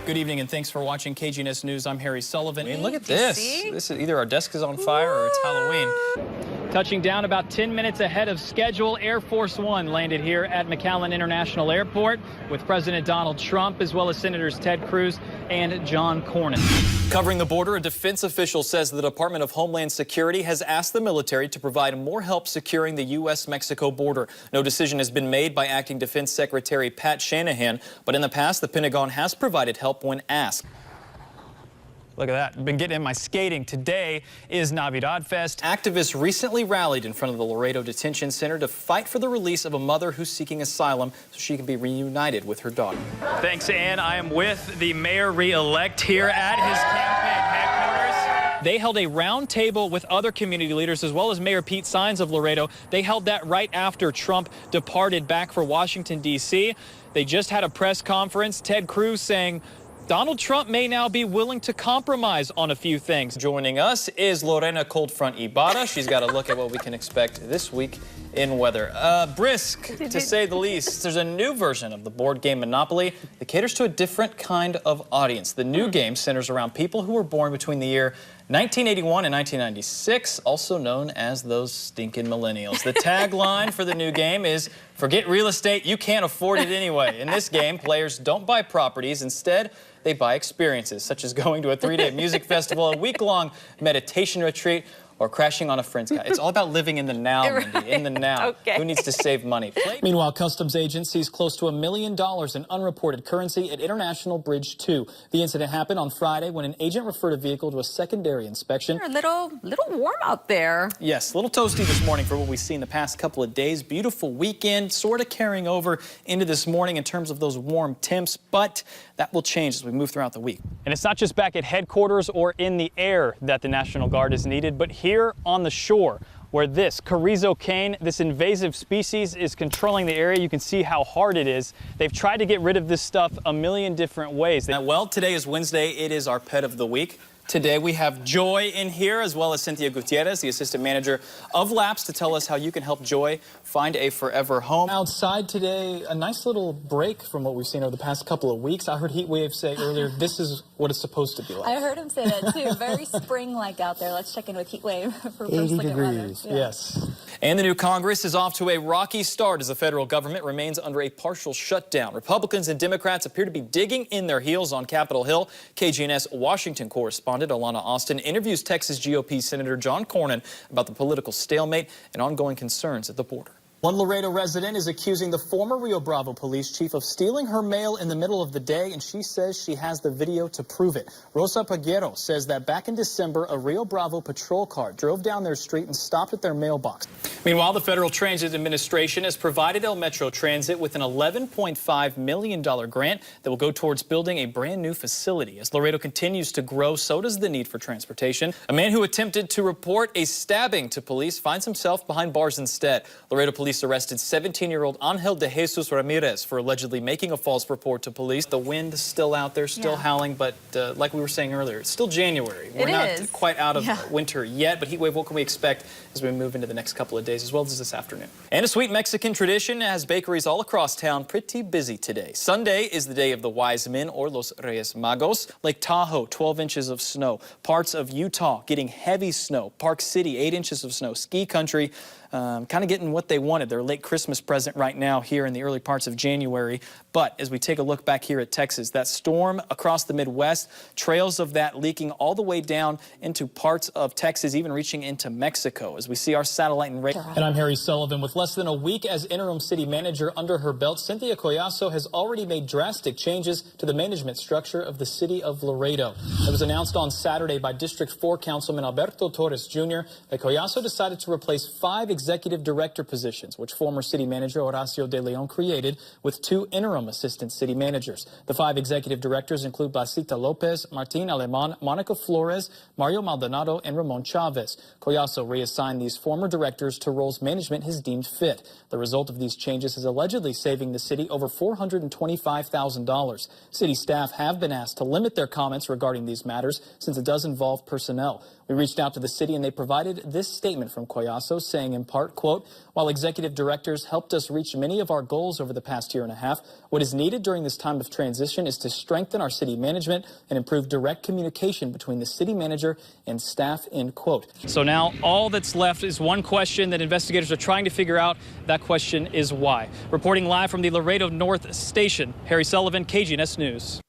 Good evening and thanks for watching KGNS News. I'm Harry Sullivan. And look at this. This is either our desk is on fire or it's Halloween. Touching down about 10 minutes ahead of schedule, Air Force One landed here at McAllen International Airport with President Donald Trump as well as Senators Ted Cruz and John Cornyn. Covering the border, a defense official says the Department of Homeland Security has asked the military to provide more help securing the U.S.-Mexico border. No decision has been made by Acting Defense Secretary Pat Shanahan, but in the past, the Pentagon has provided help when asked. Look at that. Been getting in my skating. Today is Navidad Fest. Activists recently rallied in front of the Laredo Detention Center to fight for the release of a mother who's seeking asylum so she can be reunited with her daughter. Thanks, Ann. I am with the mayor-elect here at his campaign headquarters. They held a round table with other community leaders as well as Mayor Pete Saenz of Laredo. They held that right after Trump departed back for Washington, D.C. They just had a press conference. Ted Cruz saying Donald Trump may now be willing to compromise on a few things. Joining us is Lorena Cold Front Ibarra. She's got a look at what we can expect this week in weather. Brisk, to say the least. There's a new version of the board game Monopoly that caters to a different kind of audience. The new game centers around people who were born between the year 1981 and 1996, also known as those stinking millennials. The tagline for the new game is, forget real estate, you can't afford it anyway. In this game, players don't buy properties. Instead, they buy experiences, such as going to a 3-day music festival, a week-long meditation retreat, or crashing on a friend's couch. It's all about living in the now, Mindy, in the now. Okay. Who needs to save money? Meanwhile, customs agents close to $1 million in unreported currency at International Bridge 2. The incident happened on Friday when an agent referred a vehicle to a secondary inspection. A little warm out there. Yes, a little toasty this morning for what we've seen the past couple of days. Beautiful weekend, sort of carrying over into this morning in terms of those warm temps, but that will change as we move throughout the week. And it's not just back at headquarters or in the air that the National Guard is needed, but here on the shore, where this carrizo cane, this invasive species, is controlling the area. You can see how hard it is. They've tried to get rid of this stuff a million different ways. Well, today is Wednesday. It is our pet of the week. Today we have Joy in here, as well as Cynthia Gutierrez, the assistant manager of LAPS, to tell us how you can help Joy find a forever home. Outside today, a nice little break from what we've seen over the past couple of weeks. I heard Heatwave say earlier, this is what it's supposed to be like. I heard him say that too. Very spring-like out there. Let's check in with Heatwave for 80 first look at weather. degrees, yes. And the new Congress is off to a rocky start as the federal government remains under a partial shutdown. Republicans and Democrats appear to be digging in their heels on Capitol Hill. KGNS Washington correspondent Alana Austin interviews Texas GOP Senator John Cornyn about the political stalemate and ongoing concerns at the border. One Laredo resident is accusing the former Rio Bravo police chief of stealing her mail in the middle of the day, and she says she has the video to prove it. Rosa Paguero says that back in December, a Rio Bravo patrol car drove down their street and stopped at their mailbox. Meanwhile, the Federal Transit Administration has provided El Metro Transit with an $11.5 million grant that will go towards building a brand new facility. As Laredo continues to grow, so does the need for transportation. A man who attempted to report a stabbing to police finds himself behind bars instead. Laredo police arrested 17-year-old Angel de Jesus Ramirez for allegedly making a false report to police. The wind is still out there, still howling, but like we were saying earlier, it's still January. We're not quite out of winter yet, but heatwave, what can we expect as we move into the next couple of days, as well as this afternoon? And a sweet Mexican tradition has bakeries all across town pretty busy today. Sunday is the day of the Wise Men, or Los Reyes Magos. Lake Tahoe, 12 inches of snow. Parts of Utah getting heavy snow. Park City, 8 inches of snow. Ski country, kind of getting what they wanted. Their late Christmas present right now here in the early parts of January. But as we take a look back here at Texas, that storm across the Midwest, trails of that leaking all the way down into parts of Texas, even reaching into Mexico. As we see our satellite and radar. And I'm Harry Sullivan. With less than a week as interim city manager under her belt, Cynthia Collazo has already made drastic changes to the management structure of the city of Laredo. It was announced on Saturday by District 4 Councilman Alberto Torres Jr. that Collazo decided to replace 5 executive director positions, which former city manager Horacio de Leon created, with 2 interim assistant city managers. The 5 executive directors include Blasita Lopez, Martin Aleman, Monica Flores, Mario Maldonado, and Ramon Chavez. Collazo reassigned these former directors to roles management has deemed fit. The result of these changes is allegedly saving the city over $425,000. City staff have been asked to limit their comments regarding these matters since it does involve personnel. We reached out to the city and they provided this statement from Coyasso saying in part, quote, while executive directors helped us reach many of our goals over the past year and a half, what is needed during this time of transition is to strengthen our city management and improve direct communication between the city manager and staff, end quote. So now all that's left is one question that investigators are trying to figure out. That question is why. Reporting live from the Laredo North Station, Harry Sullivan, KGNS News.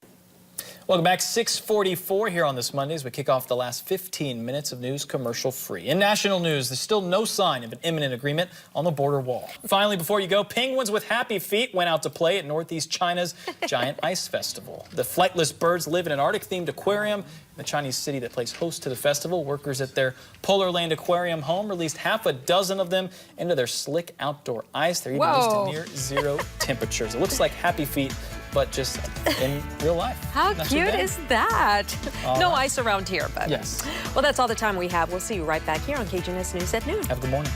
Welcome back. 6:44 here on this Monday as we kick off the last 15 minutes of news commercial free. In national news, there's still no sign of an imminent agreement on the border wall. Finally, before you go, penguins with happy feet went out to play at Northeast China's Giant Ice Festival. The flightless birds live in an Arctic-themed aquarium in the Chinese city that plays host to the festival. Workers at their Polar Land Aquarium home released half a dozen of them into their slick outdoor ice. They're even used to near zero temperatures. It looks like happy feet, but just in real life. How cute is that? No right. ice around here, but. Yes. Well, that's all the time we have. We'll see you right back here on KGNS News at noon. Have a good morning.